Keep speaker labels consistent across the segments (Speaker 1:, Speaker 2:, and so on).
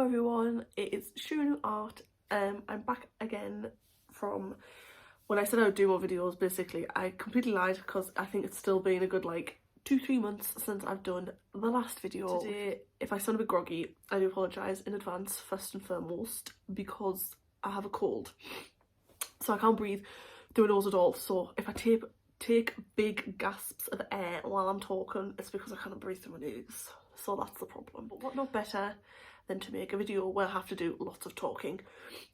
Speaker 1: Hello everyone, it is Sirenu-Art. I'm back again from when I said I would do more videos. Basically, I completely lied because I think it's still been a good like 2-3 months since I've done the last video. Today, if I sound a bit groggy, I do apologise in advance first and foremost because I have a cold. So I can't breathe through my nose at all. So if I take big gasps of air while I'm talking, it's because I can't breathe through my nose. So that's the problem. But what not better than to make a video where I have to do lots of talking.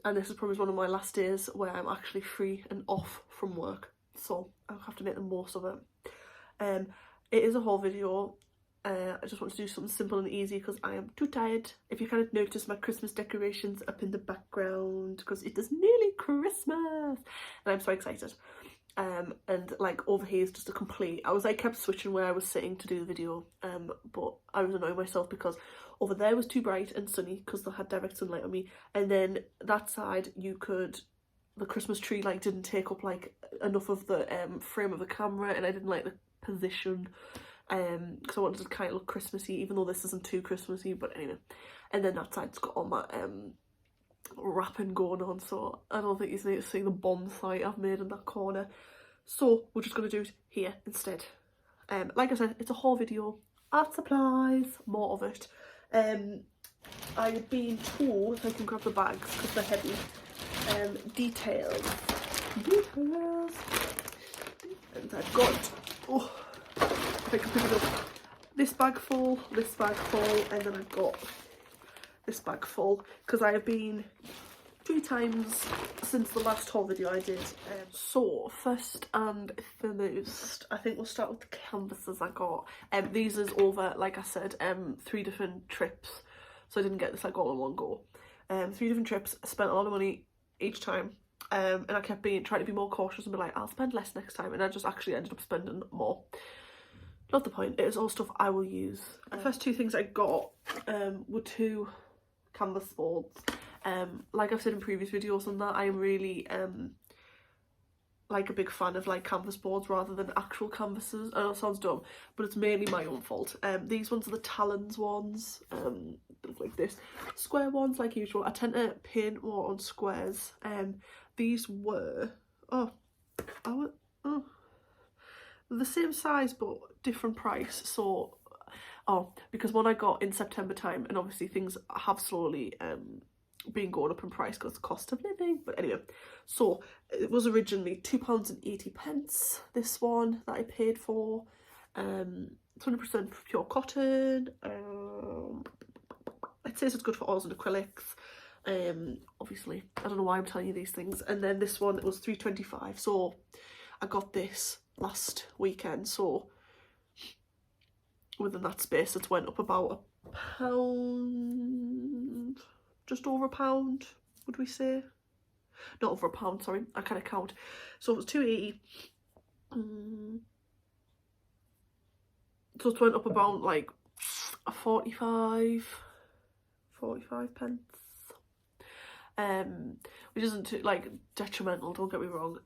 Speaker 1: And this is probably one of my last days where I'm actually free and off from work. So I'll have to make the most of it. It is a haul video. I just want to do something simple and easy because I am too tired. If you kind of notice my Christmas decorations up in the background because it is nearly Christmas and I'm so excited. And like over here is just a complete, I kept switching where I was sitting to do the video, but I was annoying myself because over there was too bright and sunny because they had direct sunlight on me, and then that side the Christmas tree like didn't take up like enough of the frame of the camera, and I didn't like the position because I wanted to kind of look Christmassy even though this isn't too Christmassy, but anyway. And then that side's got all my wrapping going on, so I don't think you need to see the bomb site I've made in that corner, so we're just going to do it here instead. Like I said, it's a haul video, art supplies, more of it. I've been told, if I can grab the bags because they're heavy, details, and I've got, oh, if I can pick it up, this bag full, and then I've got this bag full because I have been 3 times since the last haul video I did. So first and foremost, I think we'll start with the canvases I got. These is over, like I said, 3 different trips, so I didn't get this like all in one go. 3 different trips, I spent a lot of money each time, and I kept trying to be more cautious and be like, I'll spend less next time, and I just actually ended up spending more. Not the point, it is all stuff I will use. The first 2 things I got were 2 canvas boards. Like I've said in previous videos and that, I am really like a big fan of like canvas boards rather than actual canvases. I know it sounds dumb, but it's mainly my own fault. These ones are the Talons ones, like this, square ones like usual. I tend to paint more on squares. These were the same size but different price. So because one I got in September time, and obviously things have slowly been going up in price because of the cost of living, but anyway, so it was originally £2.80, this one that I paid for. 100% pure cotton. It says it's good for oils and acrylics. Obviously I don't know why I'm telling you these things. And then this one, it was £3.25, so I got this last weekend, so within that space it went up about £1, just over £1, would we say? Not over £1, sorry, I kind of count. So it was £2.80. So it went up about like 45 pence. Which isn't too, like, detrimental, don't get me wrong,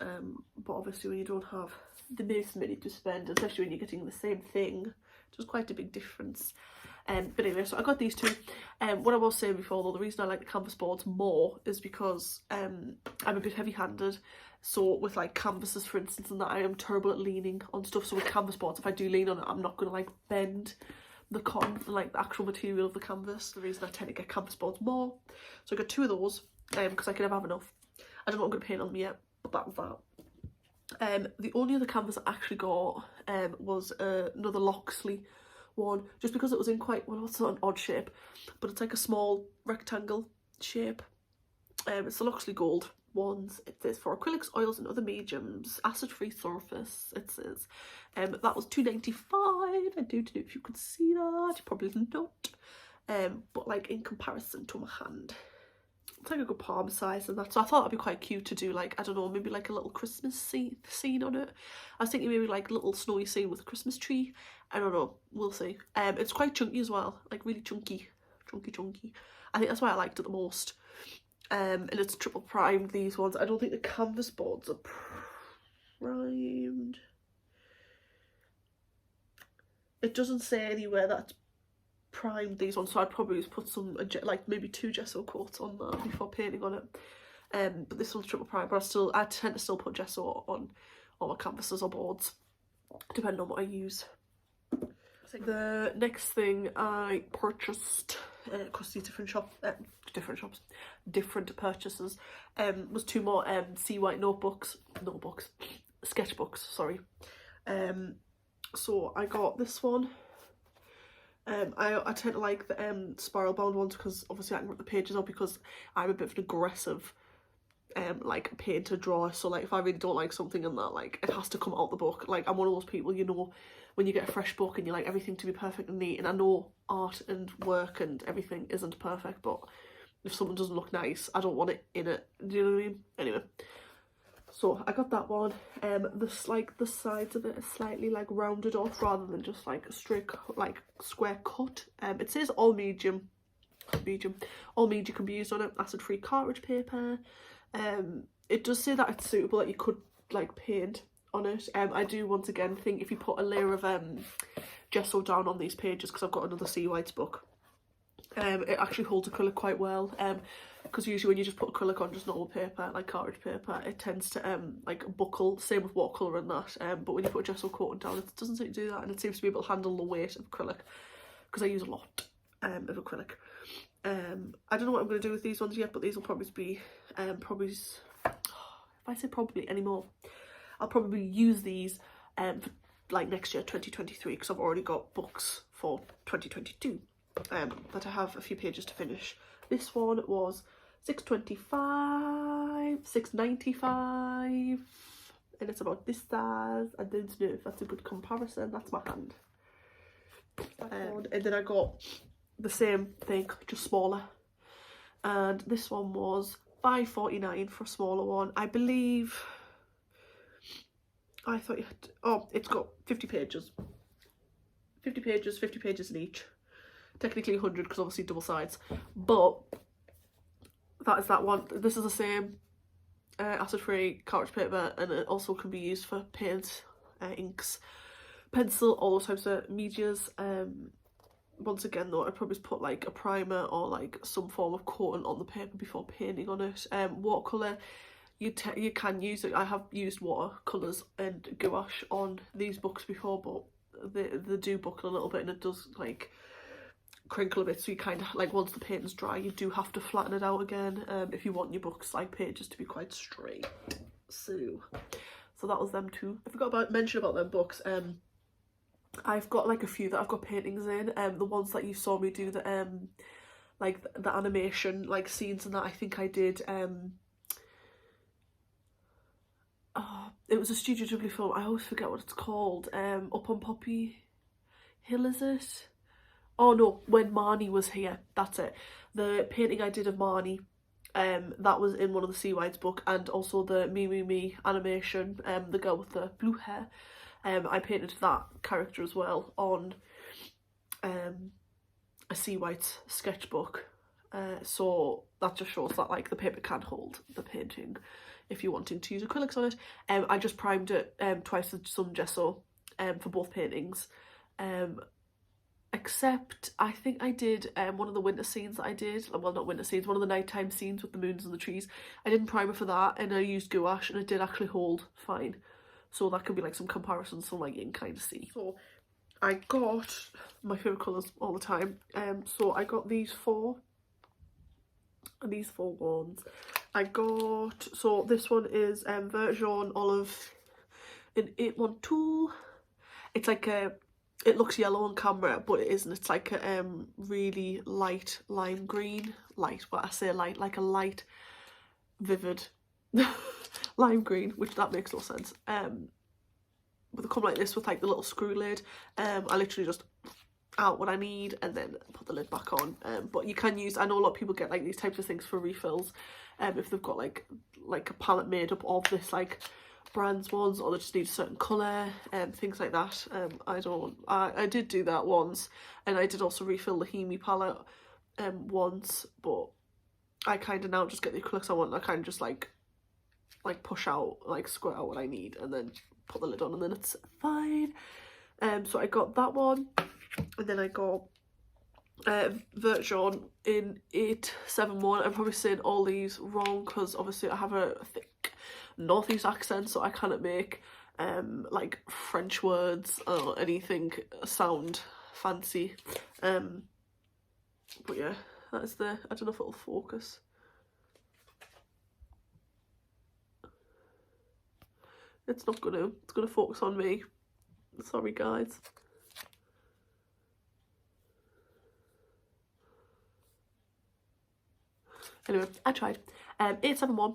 Speaker 1: but obviously when you don't have the most money to spend, especially when you're getting the same thing, there's quite a big difference. But anyway, so I got these 2. What I was saying before though, the reason I like the canvas boards more is because I'm a bit heavy-handed. So with like canvases for instance and that, I am terrible at leaning on stuff. So with canvas boards, if I do lean on it, I'm not going to like bend the cotton and like the actual material of the canvas. The reason I tend to get canvas boards more. So I got 2 of those because I can never have enough. I don't know what I'm going to paint on them yet, but that was that. The only other canvas I actually got was another Loxley one, just because it was in quite, well, it's not an odd shape, but it's like a small rectangle shape. It's the Loxley Gold ones. It says for acrylics, oils and other mediums, acid-free surface, it says. That was £2.95. I don't know if you could see that, you probably not, but like in comparison to my hand, it's like a good palm size and that, so I thought that'd be quite cute to do, like, I don't know, maybe like a little Christmas scene on it. I was thinking maybe like a little snowy scene with a Christmas tree. I don't know, we'll see. It's quite chunky as well, like really chunky. I think that's why I liked it the most. And it's triple primed, these ones. I don't think the canvas boards are primed. It doesn't say anywhere that primed these ones, so I'd probably put some like maybe 2 gesso coats on that before painting on it. But this one's triple prime, but I tend to still put gesso on all my canvases or boards, depending on what I use. The next thing I purchased, across these different purchases, was 2 more sea white sketchbooks, sorry. So I got this one. I tend to like the spiral bound ones because obviously I can rip the pages out, because I'm a bit of an aggressive like painter drawer. So like if I really don't like something in that, like it has to come out the book. Like I'm one of those people, you know, when you get a fresh book and you like everything to be perfect and neat, and I know art and work and everything isn't perfect, but if something doesn't look nice, I don't want it in it. Do you know what I mean? Anyway, so I got that one. The sides of it are slightly like rounded off rather than just like a straight like square cut. It says all medium can be used on it. Acid-free cartridge paper. It does say that it's suitable, that you could like paint on it. I do once again think if you put a layer of gesso down on these pages, because I've got another Sea Whites book, it actually holds acrylic quite well, because usually when you just put acrylic on just normal paper, like cartridge paper, it tends to like buckle, same with watercolour and that, but when you put a gesso coating down, it doesn't seem to do that, and it seems to be able to handle the weight of acrylic, because I use a lot of acrylic. I don't know what I'm going to do with these ones yet, but these will probably be, if I say probably anymore, I'll probably use these for like next year, 2023, because I've already got books for 2022 that I have a few pages to finish. This one was $6.95, and it's about this size. I don't know if that's a good comparison. That's my hand. And then I got the same thing, just smaller, and this one was $5.49 for a smaller one. I believe, I thought you had to, oh, it's got 50 pages in each, technically 100 because obviously double sides, but that is that one. This is the same acid-free cartridge paper, and it also can be used for paint, inks, pencil, all those types of medias. Once again though, I'd probably put like a primer or like some form of coating on the paper before painting on it. Watercolour, you can use it. I have used watercolours and gouache on these books before, but they do buckle a little bit, and it does like crinkle a bit, so you kind of like, once the paint's dry, you do have to flatten it out again if you want your books like pages to be quite straight. So that was them two. I forgot about mention about them books. I've got like a few that I've got paintings in. The ones that you saw me do the like the animation like scenes and that, I think I did it was a Studio Ghibli film. I always forget what it's called. Up on Poppy Hill, is it? Oh no, when Marnie was here, that's it. The painting I did of Marnie, that was in one of the Sea Whites book, and also the Me animation, the girl with the blue hair. I painted that character as well on a Sea White sketchbook, so that just shows that like the paper can hold the painting if you're wanting to use acrylics on it. I just primed it twice with some gesso for both paintings, except I think I did one of the winter scenes that I did, well not winter scenes, one of the nighttime scenes with the moons and the trees. I didn't prime it for that, and I used gouache, and it did actually hold fine. So that could be like some comparisons, so like you can kind of see. So I got my favourite colours all the time. So I got these four ones. I got, so this one is Version Olive in 812. It's like a, it looks yellow on camera, but it isn't. It's like a really light lime green. Light, what I say light, like a light, vivid lime green, which that makes no sense. But they come like this with like the little screw lid. I literally just out what I need and then put the lid back on. But you can use, I know a lot of people get like these types of things for refills, if they've got like a palette made up of this like brands ones, or they just need a certain colour and things like that. I did do that once, and I did also refill the Hemi palette once, but I kind of now just get the acrylics I want, and I kind of just like push out, like squirt out what I need, and then put the lid on, and then it's fine. So I got that one, and then I got Vert Jaune in 871. I'm probably saying all these wrong because obviously I have a thick northeast accent, so I cannot make like French words or anything sound fancy. But yeah, that is the, I don't know if it'll focus. It's not gonna, it's gonna focus on me. Sorry guys. Anyway, I tried. 871,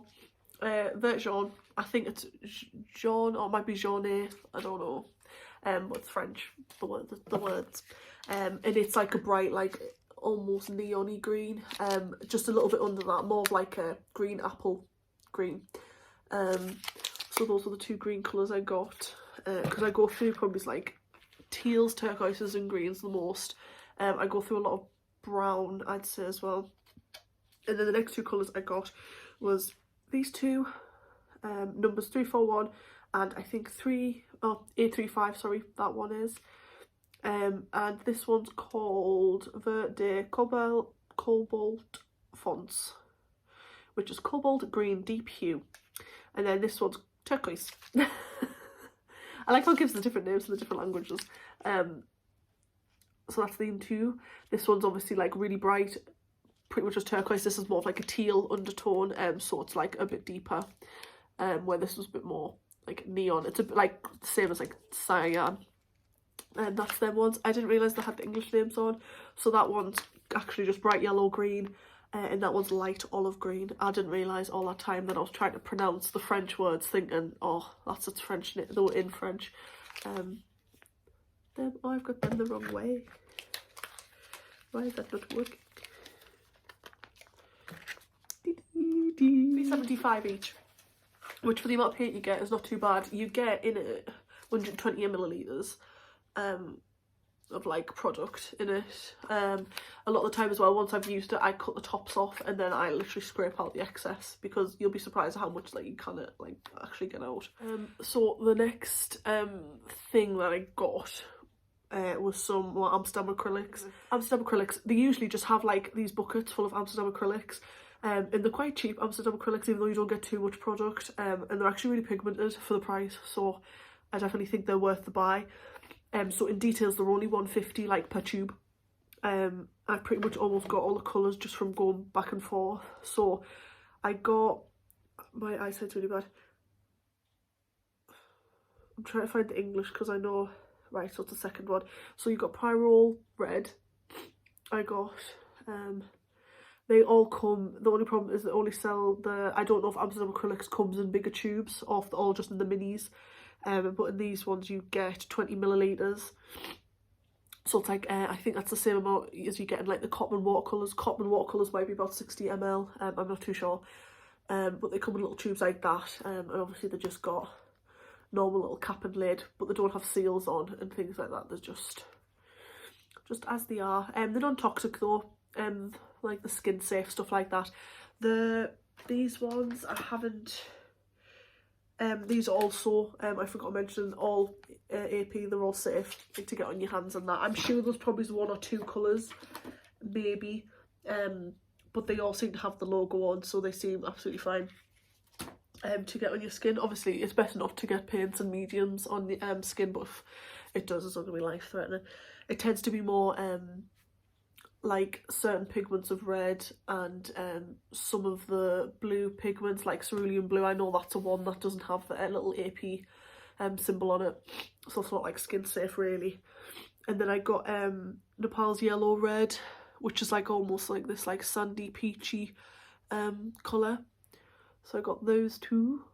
Speaker 1: Vert Jaune. I think it's Jaune, or it might be Jaune, I don't know. But it's French, the words. And it's like a bright, like almost neon-y green. Just a little bit under that, more of like a green apple green. So those are the two green colours I got. Because I go through probably like teals, turquoises and greens the most. I go through a lot of brown, I'd say, as well. And then the next two colours I got was these two, numbers 341 and I think 835, sorry, that one is. And this one's called Vert de Cobalt Fonts, which is cobalt green deep hue. And then this one's turquoise. I like how it gives the different names in the different languages. So that's the two. This one's obviously like really bright, pretty much just turquoise. This is more of like a teal undertone, so it's like a bit deeper, where this was a bit more like neon. It's a bit like the same as like cyan, and that's them ones. I didn't realise they had the English names on, so that one's actually just bright yellow green, and that one's light olive green. I didn't realise all that time that I was trying to pronounce the French words, thinking, oh, that's its French name, though in French. Oh, I've got them the wrong way. Why is that not working? 375 each, which for the amount of paint you get is not too bad. You get in it 120 millilitres of like product in it. A lot of the time as well, once I've used it, I cut the tops off and then I literally scrape out the excess, because you'll be surprised at how much like you can like actually get out. So the next thing that I got was some more Amsterdam acrylics. Amsterdam acrylics, they usually just have like these buckets full of Amsterdam acrylics. And they're quite cheap, Amsterdam acrylics, even though you don't get too much product, and they're actually really pigmented for the price, so I definitely think they're worth the buy. So in details, they're only 150 like per tube. I've pretty much almost got all the colours just from going back and forth. So I got, my eyesight's really bad. I'm trying to find the English because I know, right, so it's the second one. So you got Pyrrole Red. I got, they all come, the only problem is they only sell the, I don't know if Amsterdam acrylics comes in bigger tubes or if they're all just in the minis. But in these ones you get 20 millilitres. So it's like, I think that's the same amount as you get in like the Cotman watercolours. Cotman watercolours might be about 60 ml, I'm not too sure. But they come in little tubes like that, and obviously they just got normal little cap and lid, but they don't have seals on and things like that. They're just as they are. They're non-toxic though, like the skin safe, stuff like that. These ones I haven't, these are also, I forgot to mention, all AP, they're all safe to get on your hands and that. I'm sure there's probably one or two colours, maybe, but they all seem to have the logo on, so they seem absolutely fine to get on your skin. Obviously it's better not to get paints and mediums on the skin, but if it does, it's not going to be life threatening. It tends to be more like certain pigments of red and some of the blue pigments like cerulean blue. I know that's the one that doesn't have the little AP symbol on it, so it's not like skin safe really. And then I got Nepal's Yellow Red, which is like almost like this like sandy peachy colour. So I got those two.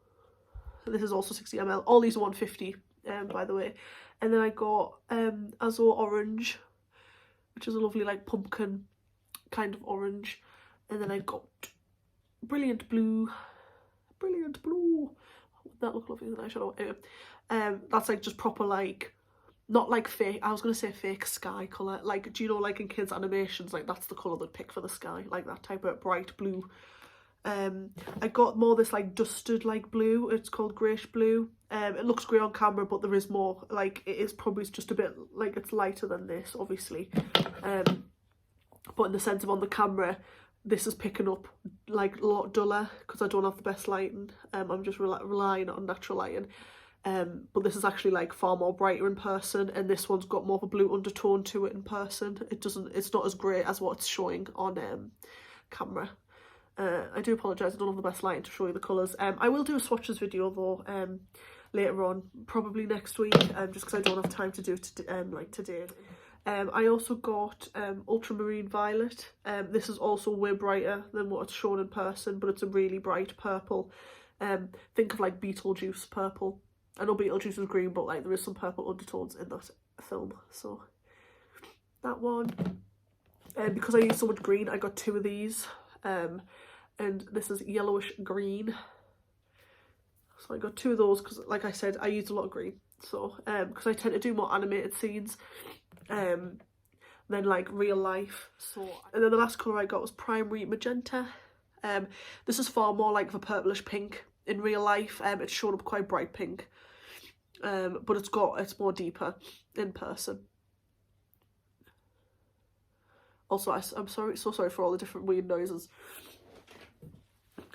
Speaker 1: This is also 60 ml. All these are 150 by the way. And then I got Azure Orange, which is a lovely like pumpkin kind of orange. And then I got Brilliant Blue. Brilliant Blue. Would that look lovely with an eyeshadow? Anyway, that's like just proper like, not like fake, I was going to say fake sky colour. Like, do you know like in kids animations, like that's the colour they'd pick for the sky, like that type of bright blue. I got more this like dusted like blue. It's called greyish blue. It looks grey on camera, but there is more, like it is probably just a bit like, it's lighter than this obviously. but in the sense of on the camera, this is picking up like a lot duller because I don't have the best lighting. I'm just relying on natural lighting. But this is actually like far more brighter in person, and this one's got more of a blue undertone to it in person. It's not as great as what it's showing on camera. I do apologise, I don't have the best lighting to show you the colours. I will do a swatches video though later on, probably next week, just because I don't have time to do it like today. I also got ultramarine violet. This is also way brighter than what it's shown in person, but it's a really bright purple. Think of like Beetlejuice purple. I know Beetlejuice is green, but like there is some purple undertones in that film. So that one. And because I use so much green, I got 2 of these. And this is yellowish green. So I got 2 of those because, like I said, I use a lot of green. So because I tend to do more animated scenes than like real life. So, and then the last colour I got was primary magenta. This is far more like the purplish pink in real life. It's shown up quite bright pink, but it's more deeper in person. Also, I'm so sorry for all the different weird noises.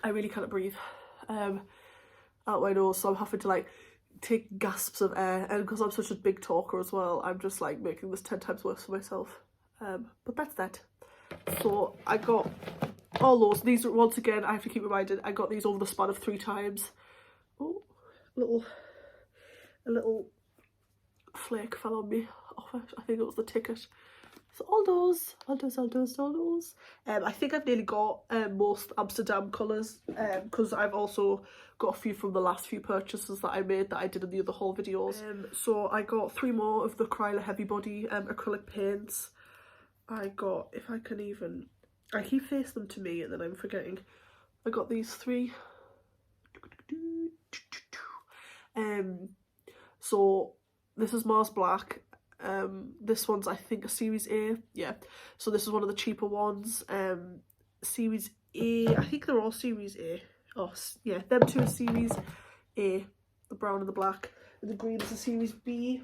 Speaker 1: I really can't breathe out my nose, so I'm having to like take gasps of air, and because I'm such a big talker as well, I'm just like making this 10 times worse for myself. But that's that. So I got all those. These are, once again, I have to keep reminded, I got these over the span of 3 times. Oh, a little flake fell on me off it. I think it was the ticket. So all those. I think I've nearly got most Amsterdam colours, because I've also got a few from the last few purchases that I made that I did in the other haul videos. So I got 3 more of the Acrylic heavy body acrylic paints. I got, if I can even, I keep facing them to me and then I'm forgetting. I got these 3. So this is Mars Black. This one's, I think, a Series A. Yeah, so this is one of the cheaper ones. Series A, I think they're all Series A. Oh yeah, them 2 are Series A, the brown and the black, and the green is a Series B.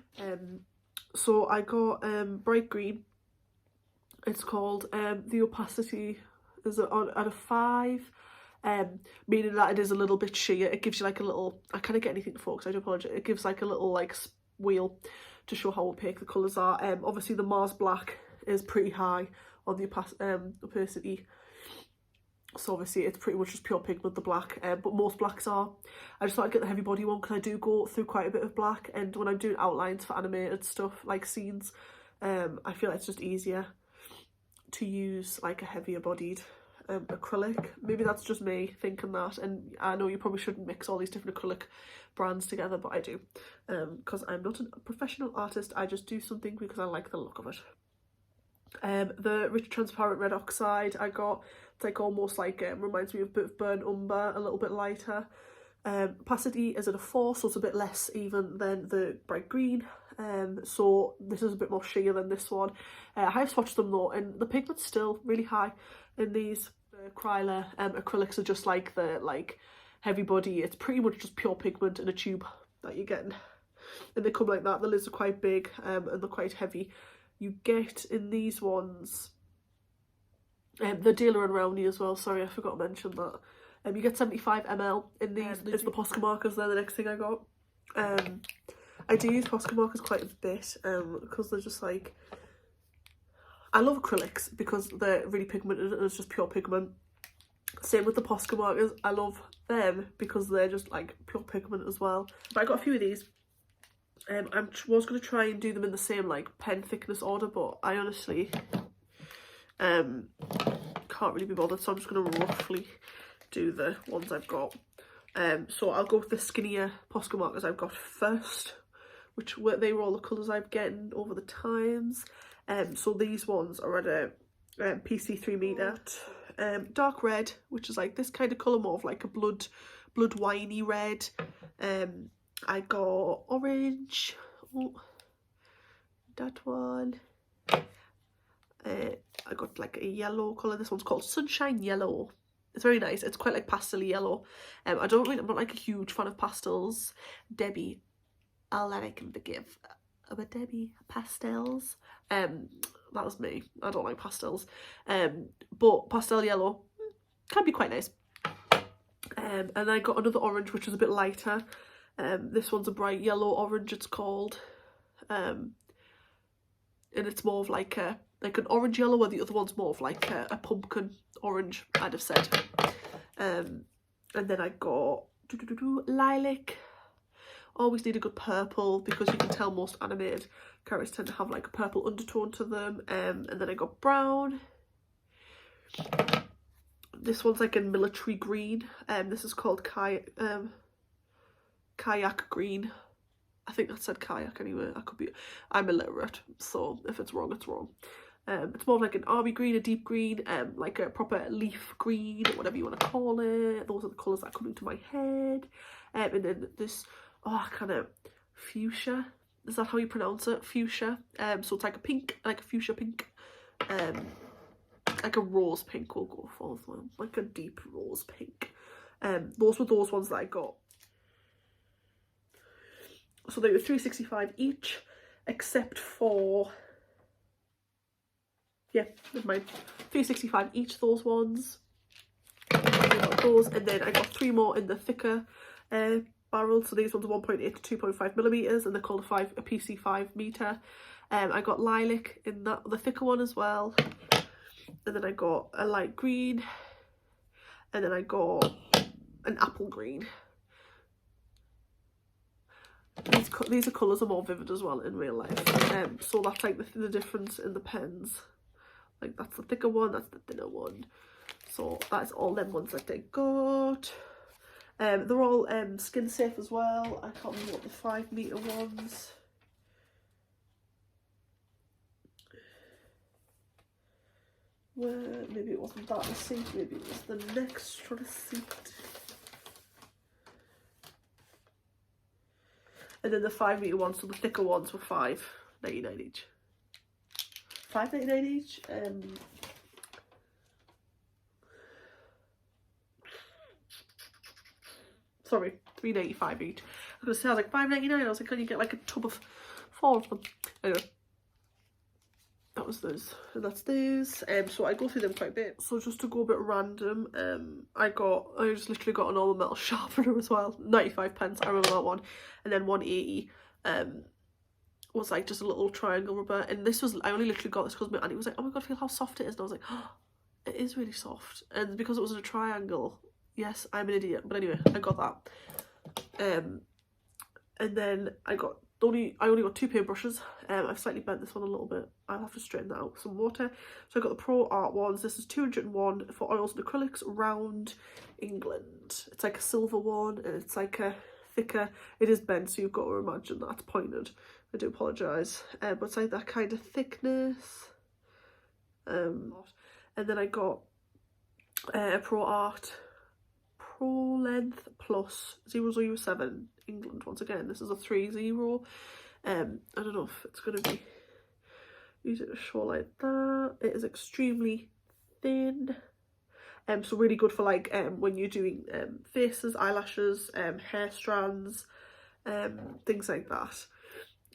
Speaker 1: So I got bright green. It's called the opacity is at a 5, meaning that it is a little bit sheer. It gives you like a little, I can't get anything to focus, I do apologise. It gives like a little like wheel to show how opaque the colours are. Obviously the Mars Black is pretty high on the opacity, so obviously it's pretty much just pure pigment, the black, but most blacks are. I just thought I'd get the heavy body one because I do go through quite a bit of black, and when I'm doing outlines for animated stuff like scenes, I feel like it's just easier to use like a heavier bodied acrylic. Maybe that's just me thinking that, and I know you probably shouldn't mix all these different acrylic brands together, but I do, because I'm not a professional artist. I just do something because I like the look of it. The rich transparent red oxide I got, it's like almost like reminds me of a bit of burnt umber, a little bit lighter. Opacity is at a 4, so it's a bit less even than the bright green. So this is a bit more sheer than this one. I have swatched them though, and the pigment's still really high in these. The Acrylic acrylics are just like the heavy body. It's pretty much just pure pigment in a tube that you're getting, and they come like that. The lids are quite big, and they're quite heavy. You get in these ones, the dealer and Rowney as well, sorry I forgot to mention that. You get 75 ml in these. It's the Posca markers, they're the next thing I got. I do use Posca markers quite a bit, because they're just like, I love acrylics because they're really pigmented and it's just pure pigment. Same with the Posca markers, I love them because they're just like pure pigment as well. But I got a few of these. I was going to try and do them in the same like pen thickness order, but I honestly can't really be bothered, so I'm just going to roughly do the ones I've got. So I'll go with the skinnier Posca markers I've got first, which they were all the colours I've getting over the times. So these ones are at a PC 3 meter. Dark red, which is like this kind of colour, more of like a blood winey red. I got orange. Oh, that one. I got like a yellow colour. This one's called Sunshine Yellow. It's very nice. It's quite like pastel yellow. I'm not like a huge fan of pastels. Debbie, all that I can forgive about Debbie pastels. that was me. I don't like pastels. But pastel yellow can be quite nice. And I got another orange which is a bit lighter. This one's a bright yellow orange, it's called. And it's more of like an orange yellow, where the other one's more of like a pumpkin orange, I'd have said. And then I got lilac. Always need a good purple, because you can tell most animated characters tend to have like a purple undertone to them. And then I got brown. This one's like a military green. This is called kayak green. I think that said kayak anyway. I'm illiterate, so if it's wrong, it's wrong. It's more like an army green, a deep green, like a proper leaf green, or whatever you want to call it. Those are the colours that are coming to my head. And then this, kind of fuchsia. Is that how you pronounce it? Fuchsia. So it's like a pink, like a fuchsia pink. Like a rose pink we'll go for as well. Like a deep rose pink. Those were those ones that I got. So they were $3.65 each, except for, yeah, never mind, $3.65 each, those ones. Those, and then I got 3 more in the thicker barrel. So these ones are 1.8 to 2.5 millimeters, and they're called a PC5 meter. I got lilac in the thicker one as well, and then I got a light green, and then I got an apple green. These are colours are more vivid as well in real life. So that's like the difference in the pens. Like that's the thicker one, that's the thinner one. So that's all them ones that they got. They're all skin safe as well. I can't remember what the 5 meter ones. Where maybe it wasn't that receipt, maybe it was the next receipt. And then the 5 meter ones, so the thicker ones were $5.99 each. $5.99 each. Sorry, $3.95 each. I was gonna say, I was like $5.99. I was like, can you get like a tub of 4 of them? Anyway, that was those, and that's those. So I go through them quite a bit. So just to go a bit random, I just literally got a normal metal sharpener as well, 95p. I remember that one, and then 180. Was like just a little triangle rubber, and this was, I only literally got this because my auntie was like, oh my god, feel how soft it is, and I was like, oh, it is really soft. And because it was in a triangle, yes, I'm an idiot, but anyway, I got that. And then I only got 2 paintbrushes. I've slightly bent this one a little bit. I'll have to straighten that out with some water. So I got the Pro Art ones. This is 201 for oils and acrylics, round England. It's like a silver one, and it's like a thicker. It is bent, so you've got to imagine that's pointed. I do apologise. But it's like that kind of thickness. And then I got a Pro Art Pro Length Plus 007 England. Once again, this is a 3-0. I don't know if it's going to be easy to show like that. It is extremely thin. So really good for like when you're doing faces, eyelashes, hair strands, things like that.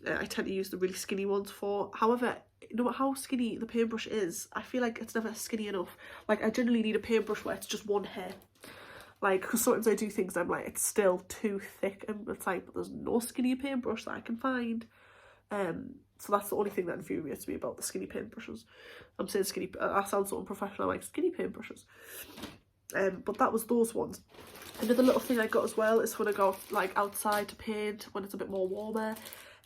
Speaker 1: I tend to use the really skinny ones for. However, no matter how skinny the paintbrush is, I feel like it's never skinny enough. Like I generally need a paintbrush where it's just one hair. Like, because sometimes I do things I'm like, it's still too thick, and it's like, but there's no skinny paintbrush that I can find. So that's the only thing that infuriates me about the skinny paintbrushes. I'm saying skinny, I sound so unprofessional, like skinny paintbrushes. But that was those ones. Another little thing I got as well is when I go like outside to paint when it's a bit more warmer.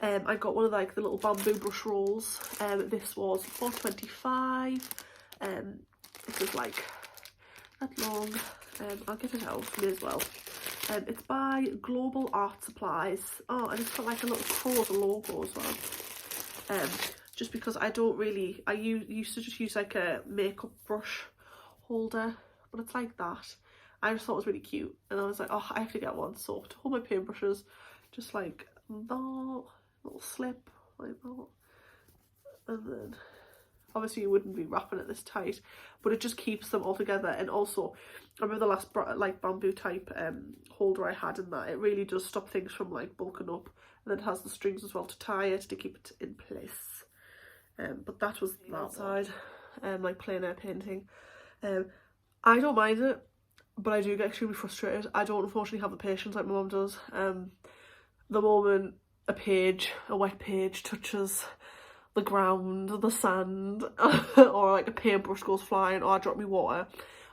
Speaker 1: I got one of like the little bamboo brush rolls. This was $4.25. This is like that long. I'll get it out, may as well. It's by Global Art Supplies. Oh, and it's got like a little crow as a logo as well. Just because I don't really, I used to just use like a makeup brush holder, but it's like that. I just thought it was really cute, and I was like, oh, I have to get one. So to hold my paintbrushes, just like that, little slip like that, and then obviously you wouldn't be wrapping it this tight, but it just keeps them all together. And also, I remember the last like bamboo type holder I had in that, it really does stop things from like bulking up, and then it has the strings as well to tie it to keep it in place. but that was the outside, like plein air painting. I don't mind it, but I do get extremely frustrated. I don't unfortunately have the patience like my mum does. The moment a wet page touches the ground, the sand, or like a paintbrush goes flying, or I drop me water,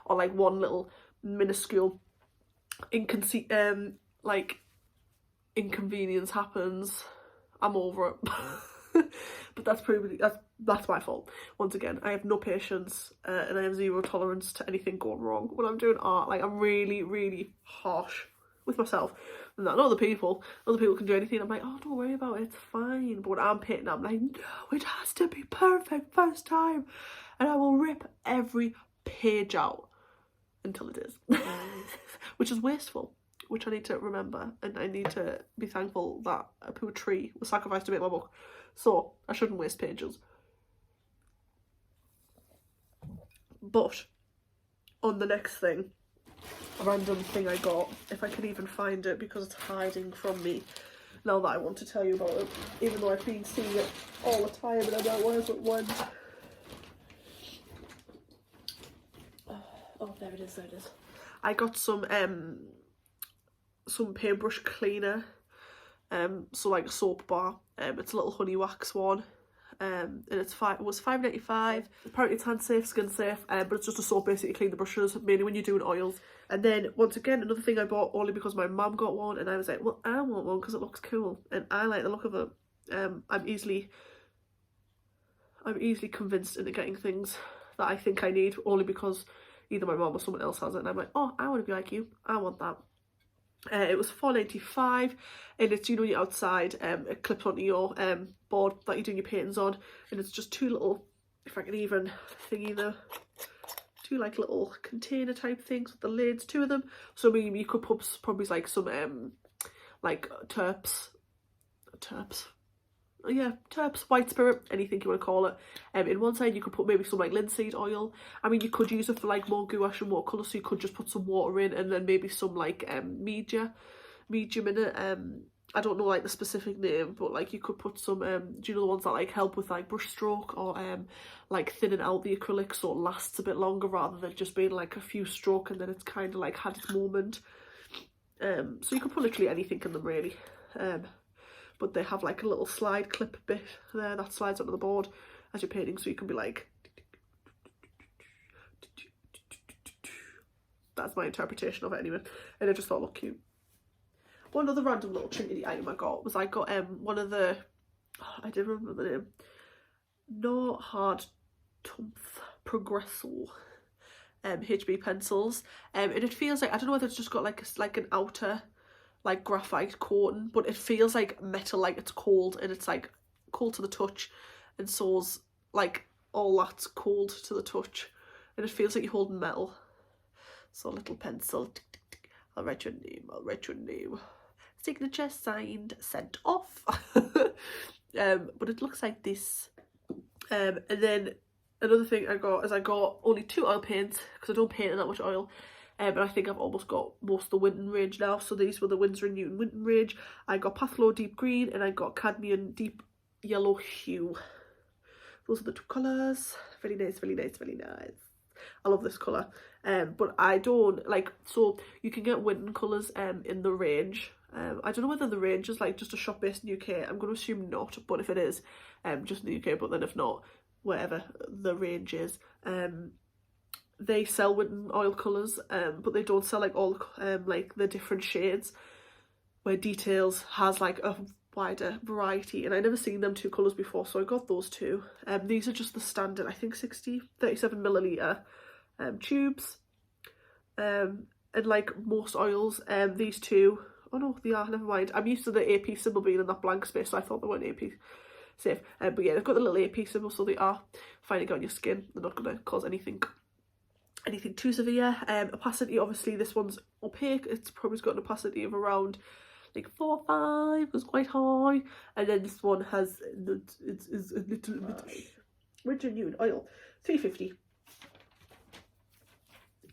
Speaker 1: or like one little minuscule inconvenience happens, I'm over it. But that's my fault. Once again, I have no patience, and I have zero tolerance to anything going wrong when I'm doing art. Like, I'm really, really harsh with myself. And that other people can do anything. I'm like, oh, don't worry about it, it's fine. But when I'm painting, I'm like, no, it has to be perfect first time. And I will rip every page out until it is. Which is wasteful, which I need to remember. And I need to be thankful that a poor tree was sacrificed to make my book. So I shouldn't waste pages. But on the next thing, a random thing I got, if I can even find it because it's hiding from me now that I want to tell you about it, even though I've been seeing it all the time and I know where's it went. Oh, there it is, there it is. I got some paintbrush cleaner, so like a soap bar. It's a little honey wax one, and it was £5.95. Apparently it's hand safe, skin safe, but it's just a soap basically to clean the brushes, mainly when you're doing oils. And then once again, another thing I bought only because my mum got one, and I was like, well, I want one because it looks cool and I like the look of it. I'm easily convinced into getting things that I think I need only because either my mum or someone else has it, and I'm like, oh, I want to be like you, I want that. It was £4.95, and it's, you know, you're outside, it clips onto your board that you're doing your paintings on, and it's just two little, if I can even thingy the, two like little container type things with the lids, two of them. So maybe you could put probably like some like terps, white spirit, anything you want to call it. In one side you could put maybe some like linseed oil. I mean, you could use it for like more gouache and watercolour, so you could just put some water in and then maybe some like medium in it. I don't know like the specific name, but like you could put some do you know the ones that like help with like brush stroke, or like thinning out the acrylic so it lasts a bit longer rather than just being like a few stroke and then it's kind of like had its moment. So you could put literally anything in them really. But they have like a little slide clip bit there that slides onto the board as you're painting, so you can be like, that's my interpretation of it anyway, and I just thought it looked cute. One other random little trinity item I got was one of the, I did remember the name, No Hard Tumph Progresso HB pencils, and it feels like, I don't know whether it's just got like an outer like graphite coating, but it feels like metal, like it's cold, and it's like cold to the touch, and so's like all that's cold to the touch, and it feels like you're holding metal. So a little pencil, I'll write your name, signature signed, sent off. But it looks like this. And then another thing I got only 2 oil paints because I don't paint in that much oil. But I think I've almost got most of the Winton range now. So these were the Winsor & Newton Winton range. I got Pathlow Deep Green and I got Cadmium Deep Yellow Hue. Those are the 2 colours. Very nice, very nice, very nice. I love this colour. But I don't like, so you can get Winton colours in the range. I don't know whether the range is like just a shop based in the UK. I'm going to assume not, but if it is, just in the UK, but then if not, wherever the range is. They sell Winton oil colours, but they don't sell like all like the different shades, where Details has like a wider variety, and I never seen them 2 colours before, so I got those 2. These are just the standard, I think 37ml tubes, and like most oils, these 2, oh no, they are, never mind. I'm used to the AP symbol being in that blank space, so I thought they weren't AP safe, but yeah, they've got the little AP symbol, so they are fine to get on your skin. They're not going to cause anything too severe. Opacity, obviously this one's opaque, it's probably got an opacity of around like 4 or 5, it's quite high, and then this one has, it's a little bit, Winton Newton oil, £3.50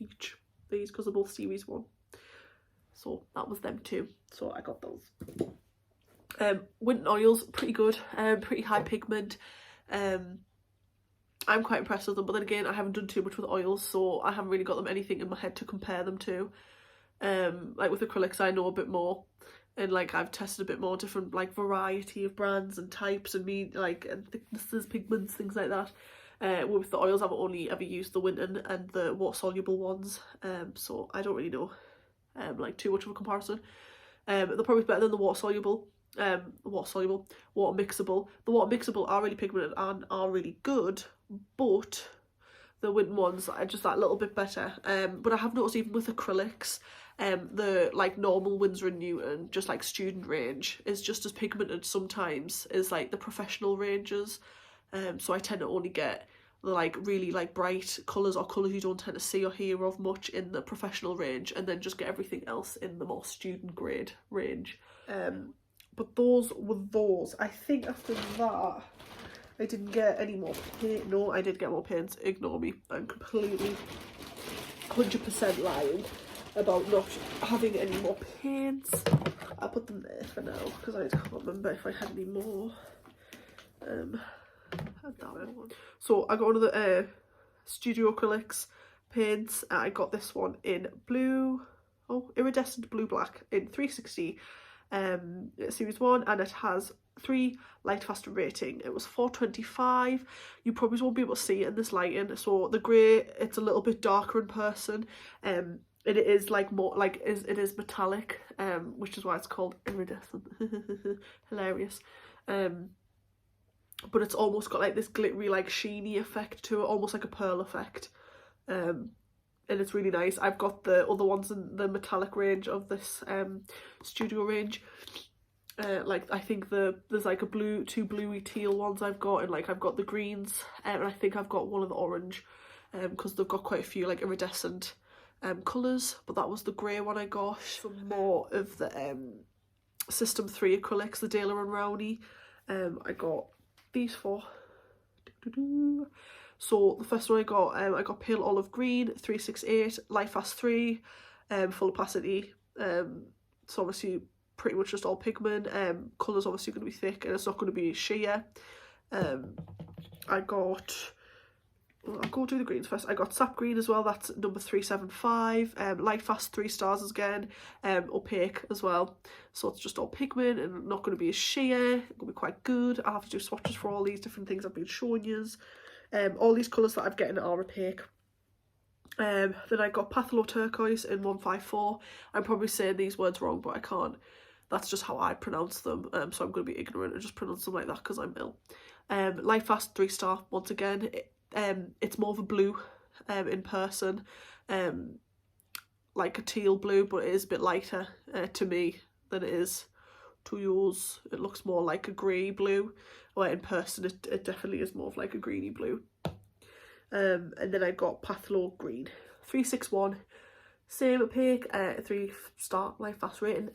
Speaker 1: each, these, because they're both series 1, so that was them 2, so I got those. Winton oils, pretty good, pretty high pigment, I'm quite impressed with them, but then again, I haven't done too much with oils, so I haven't really got them anything in my head to compare them to. Like with acrylics, I know a bit more, and like I've tested a bit more different like variety of brands and types and and thicknesses, pigments, things like that. With the oils, I've only ever used the Winton and the water soluble ones, so I don't really know like too much of a comparison. They're probably better than the water soluble. Water mixable. The water mixable are really pigmented and are really good, but the Winton ones are just that little bit better. But I have noticed even with acrylics, the like normal Winsor & Newton, just like student range, is just as pigmented sometimes as like the professional ranges. So I tend to only get the like really like bright colours or colours you don't tend to see or hear of much in the professional range, and then just get everything else in the more student grade range. But those were those. I think after that I didn't get any more paint. No, I did get more paints. Ignore me. I'm completely 100% lying about not having any more paints. I'll put them there for now because I can't remember if I had any more. So I got one of the Studio Acrylics paints. I got this one in blue, iridescent blue black in 360 series 1, and it has 3 light fast rating. It was 425. You probably won't be able to see it in this lighting, so the grey, it's a little bit darker in person, and it is like more like it is metallic, which is why it's called iridescent. Hilarious. But it's almost got like this glittery like sheeny effect to it, almost like a pearl effect, and it's really nice. I've got the other ones in the metallic range of this studio range. Like I think there's like two bluey teal ones I've got, and like I've got the greens, and I think I've got one of the orange, because they've got quite a few like iridescent colours. But that was the grey one I got. Some more of the System 3 acrylics, the Daler and Rowney. I got these 4. So the first one I got pale olive green 368, light fast 3, full opacity. It's obviously pretty much just all pigment. Colour's obviously going to be thick and it's not going to be sheer. I'll go do the greens first. I got sap green as well, that's number 375. Light fast 3 stars again. Opaque as well, so it's just all pigment and not going to be as sheer. It's going to be quite good. I'll have to do swatches for all these different things I've been showing you. All these colours that I'm getting are opaque. Then I got Patholo Turquoise in 154. I'm probably saying these words wrong, but I can't. That's just how I pronounce them, so I'm going to be ignorant and just pronounce them like that because I'm ill. Light fast 3 star once again. It's more of a blue in person, like a teal blue, but it is a bit lighter to me than it is to yours. It looks more like a grey blue, where in person it definitely is more of like a greeny blue. And then I got Patholo Green 361, same opaque, 3 star light fast rating.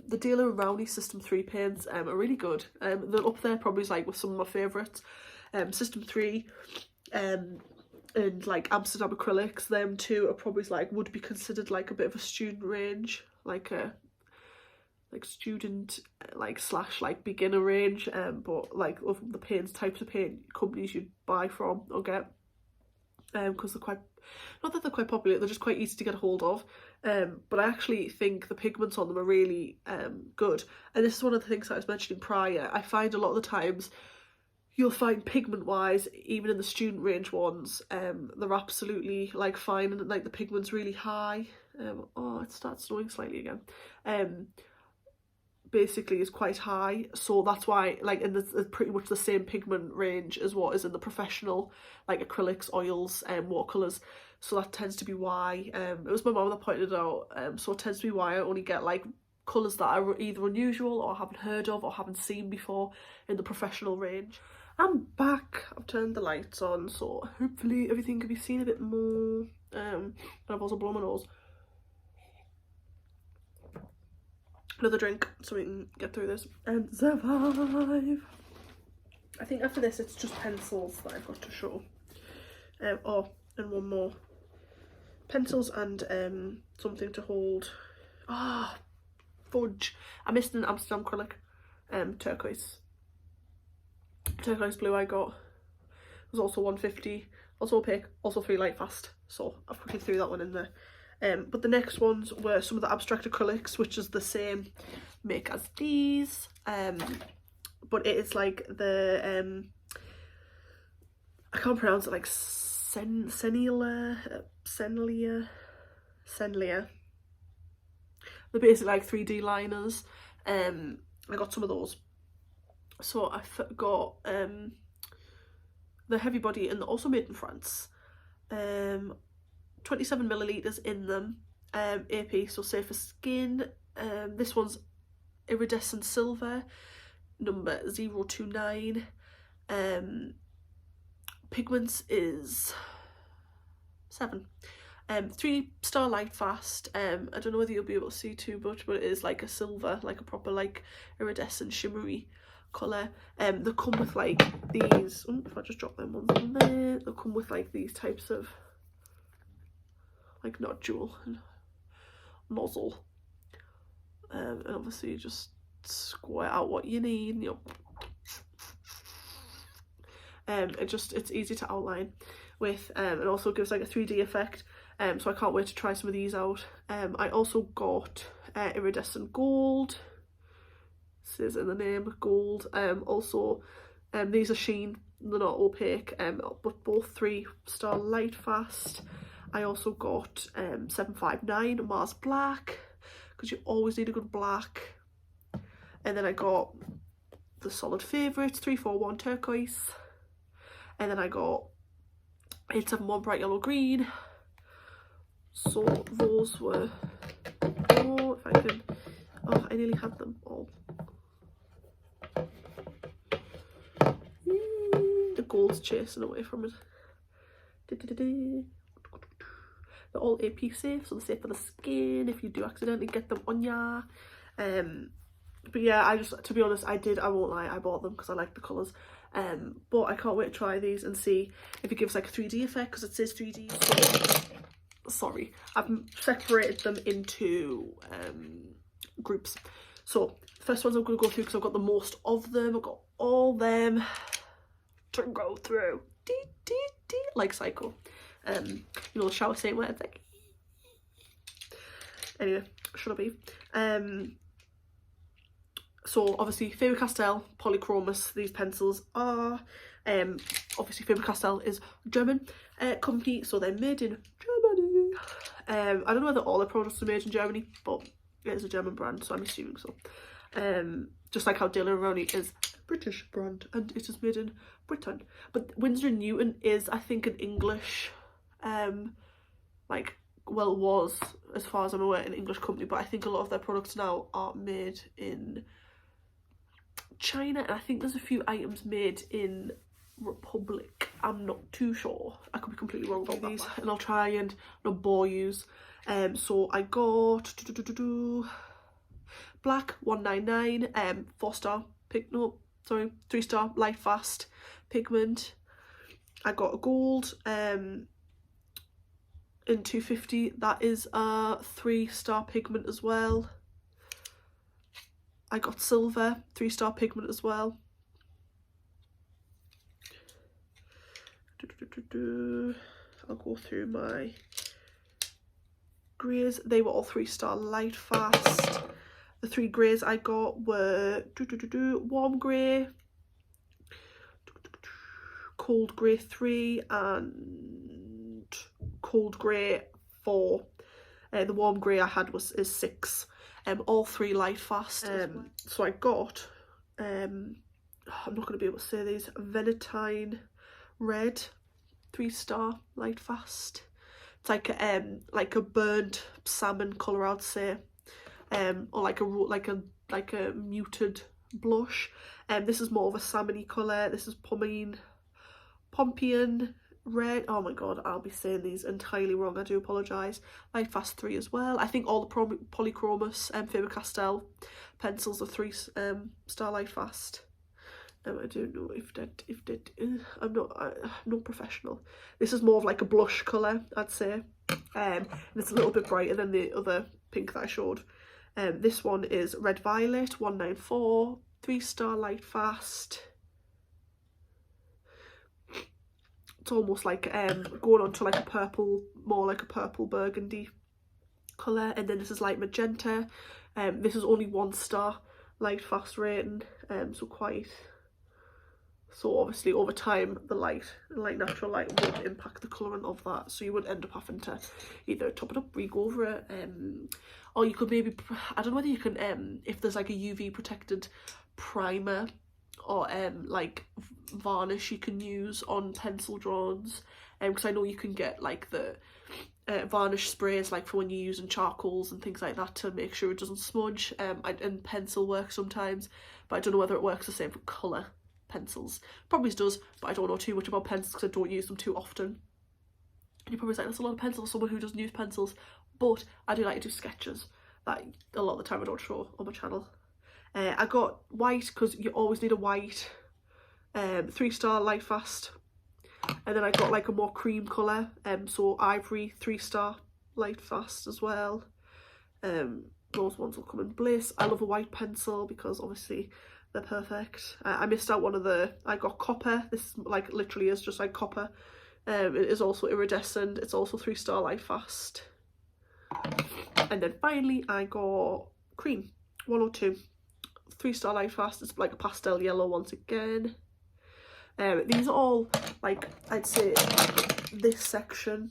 Speaker 1: The Daler and Rowney System 3 paints are really good. They're up there probably like with some of my favourites. System 3 and like Amsterdam Acrylics, them two are probably like would be considered like a bit of a student range, like a student like slash like beginner range, but like of the paints, types of paint companies you'd buy from or get, because they're quite, not that they're quite popular, they're just quite easy to get a hold of. But I actually think the pigments on them are really good, and this is one of the things that I was mentioning prior. I find a lot of the times you'll find pigment wise, even in the student range ones, they're absolutely like fine, and like the pigment's really high. Oh, it starts snowing slightly again. Basically is quite high, so that's why like in the pretty much the same pigment range as what is in the professional like acrylics, oils, and watercolors. So that tends to be why it was my mum that pointed it out. So it tends to be why I only get like colours that are either unusual or haven't heard of or haven't seen before in the professional range. I'm back. I've turned the lights on, so hopefully everything can be seen a bit more. And I've also blown my nose. Another drink so we can get through this and survive. I think after this it's just pencils that I've got to show. And one more. Pencils and something to hold. Fudge. I missed an Amsterdam acrylic. Turquoise blue I got. was also 150, also opaque, also 3 light fast, so I've quickly threw that one in there. But the next ones were some of the abstract acrylics, which is the same make as these, but it is like the I can't pronounce it, like Senlia. They're basically like 3D liners. I got some of those. So I got the heavy body, and they're also made in France. 27 millilitres in them. AP, so safe for skin. This one's iridescent silver, number 029. Pigments is 7. 3-star light fast. I don't know whether you'll be able to see too much, but it is like a silver, like a proper like iridescent shimmery colour. They come with like these, if I just drop them ones in there, they'll come with like these types of like nodule and nozzle, and obviously you just squirt out what you need, and it's easy to outline with, it also gives like a 3D effect, so I can't wait to try some of these out. I also got iridescent gold, says in the name, gold. Also these are sheen, they're not opaque, but both 3-star light fast. I also got 759 Mars black, because you always need a good black. And then I got the solid favourites, 341 turquoise. And then I got 871 bright yellow green. So those were, oh, if I can, oh, I nearly had them all. The gold's chasing away from it. They're all AP safe, so they're safe for the skin if you do accidentally get them on ya. But yeah, I just, to be honest, I won't lie, I bought them because I like the colours. But I can't wait to try these and see if it gives like a 3D effect, because it says 3D. So, sorry, I've separated them into groups. So first ones I'm going to go through because I've got the most of them. I've got all them to go through. Like Psycho. You know, the shower scene where it's like, anyway, should I be? So obviously Faber-Castell Polychromos, these pencils are, obviously Faber-Castell is a German company, so they're made in Germany. I don't know whether all their products are made in Germany, but it is a German brand, so I'm assuming so. Just like how Daler & Rowney is a British brand and it is made in Britain. But Winsor & Newton is, I think, an English, like, well, was, as far as I'm aware, an English company, but I think a lot of their products now are made in China, and I think there's a few items made in Republic. I'm not too sure. I could be completely wrong about these, and I'll try and not bore yous. So I got black 199, 4-star no, sorry, 3-star light fast pigment. I got a gold in 250. That is a 3-star pigment as well. I got silver, 3-star pigment as well. I'll go through my greys. They were all 3-star light fast. The 3 greys I got were warm grey, cold grey 3, and cold grey 4. The warm grey I had is 6. All 3 light fast. So I got, I'm not going to be able to say these, Venetine red, 3-star light fast. It's like a burnt salmon colour, I'd say, or like a muted blush. This is more of a salmony colour. This is Pompeian red. Oh my god, I'll be saying these entirely wrong, I do apologise. Light fast 3 as well. I think all the Polychromos Faber-Castell pencils are 3-star light fast. I don't know if that I'm not professional. This is more of like a blush colour, I'd say, and it's a little bit brighter than the other pink that I showed. This one is red violet 194, 3-star light fast. it's almost like going on to like a purple, more like a purple burgundy colour. And then this is light magenta. This is only 1 star light fast rating, so obviously over time the light, like natural light, would impact the colouring of that, so you would end up having to either top it up, re-go over it, or you could maybe, I don't know whether you can, if there's like a UV protected primer or like varnish you can use on pencil drawings, because I know you can get like the varnish sprays like for when you're using charcoals and things like that to make sure it doesn't smudge, and pencil work sometimes, but I don't know whether it works the same for colour pencils. Probably does, but I don't know too much about pencils because I don't use them too often. And you're probably like, that's a lot of pencils for someone who doesn't use pencils, but I do like to do sketches that a lot of the time I don't show on my channel. I got white because you always need a white, 3 star light fast, and then I got like a more cream colour, so ivory 3 star light fast as well. Those ones will come in bliss. I love a white pencil because obviously they're perfect. I missed out one of I got copper. This like literally is just like copper. It is also iridescent. It's also 3 star light fast. And then finally I got cream 102, 3 star light fast. It's like a pastel yellow once again. These are all, like, I'd say this section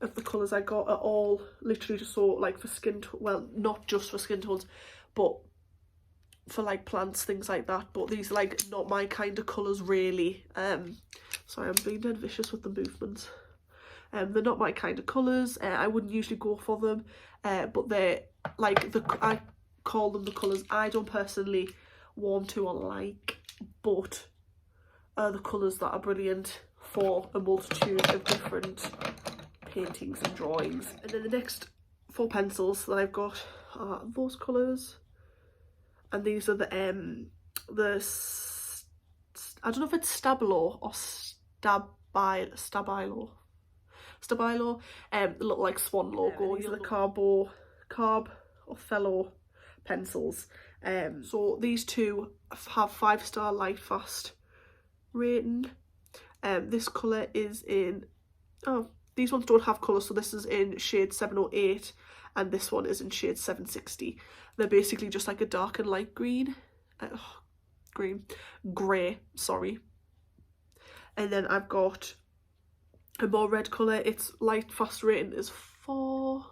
Speaker 1: of the colours I got are all literally just so like for skin, well, not just for skin tones, but for like plants, things like that. But these are like not my kind of colours really. Sorry, I'm being dead vicious with the movements. They're not my kind of colours. I wouldn't usually go for them, but they're like I call them the colours I don't personally warm to or like, but are the colours that are brilliant for a multitude of different paintings and drawings. And then the next 4 pencils that I've got are those colours. And these are the I don't know if it's Stabilo or Stabilo, the little like swan logo. These are the Carb Othello pencils. So these two have 5 star light fast rating. This colour is in, these ones don't have colour, so this is in shade 708 and this one is in shade 760. They're basically just like a dark and light green, grey, sorry. And then I've got a more red colour. Its light fast rating is 4,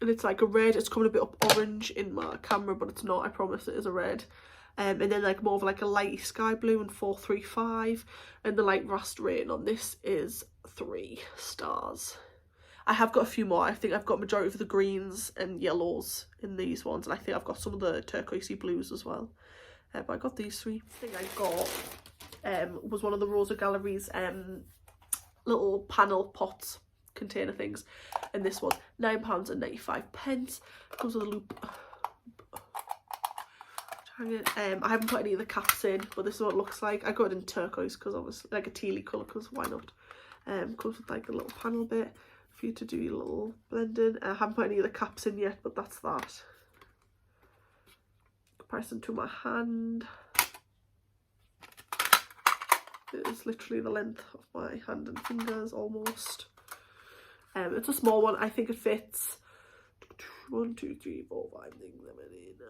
Speaker 1: and it's like a red. It's coming a bit up orange in my camera, but it's not, I promise it is a red. And then like more of like a light sky blue and 435, and the light fast rating on this is 3 stars. I have got a few more. I think I've got majority of the greens and yellows in these ones, and I think I've got some of the turquoisey blues as well. But I got these 3. The thing I got was one of the Rosa Gallery's little panel pots container things, and this was £9.95. Comes with a loop. I haven't put any of the caps in, but this is what it looks like. I got it in turquoise because obviously, like a tealy colour, because why not? Comes with like a little panel bit for you to do your little blending. I haven't put any of the caps in yet, but that's that. Comparison to my hand. It is literally the length of my hand and fingers almost. It's a small one. I think it fits 1, 2, 3, 4, 5, 6, 7, 8, 9,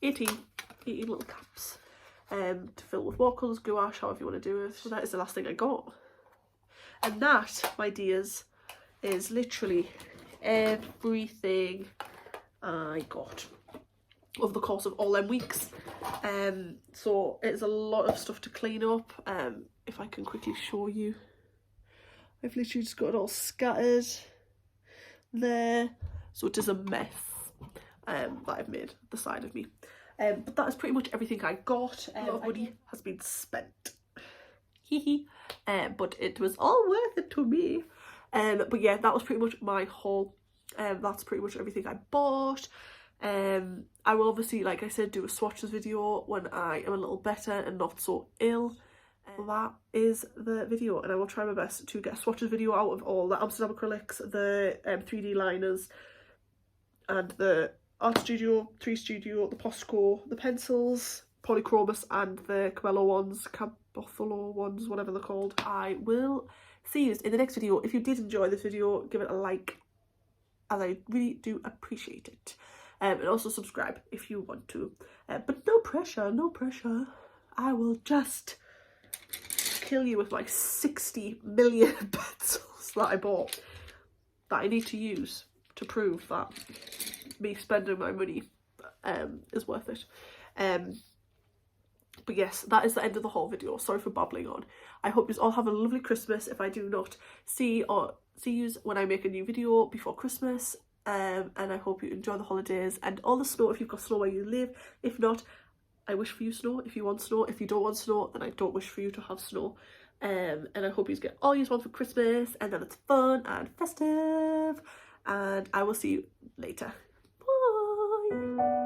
Speaker 1: 18 little caps to fill with watercolours, gouache, however you want to do it. So that is the last thing I got. And that, my dears, is literally everything I got over the course of all them weeks. So it's a lot of stuff to clean up. If I can quickly show you, I've literally just got it all scattered there. So it is a mess that I've made the side of me. But that is pretty much everything I got. A lot of money has been spent. But it was all worth it to me. But yeah, that was pretty much my haul. That's pretty much everything I bought. I will obviously, like I said, do a swatches video when I am a little better and not so ill. That is the video, and I will try my best to get a swatches video out of all the Amsterdam acrylics, the 3D liners, and the Art Studio, 3 Studio, the Posca, the pencils, Polychromos and the Camello ones, Cabotholo ones, whatever they're called. I will see you in the next video. If you did enjoy this video, give it a like, as I really do appreciate it. And also subscribe if you want to. But no pressure, no pressure. I will just kill you with like 60 million pencils that I bought that I need to use to prove that me spending my money is worth it. But yes, that is the end of the whole video. Sorry for babbling on. I hope you all have a lovely Christmas if I do not see you when I make a new video before Christmas. And I hope you enjoy the holidays and all the snow if you've got snow where you live. If not, I wish for you snow if you want snow. If you don't want snow, then I don't wish for you to have snow. And I hope you get all you want for Christmas and that it's fun and festive. And I will see you later. Bye!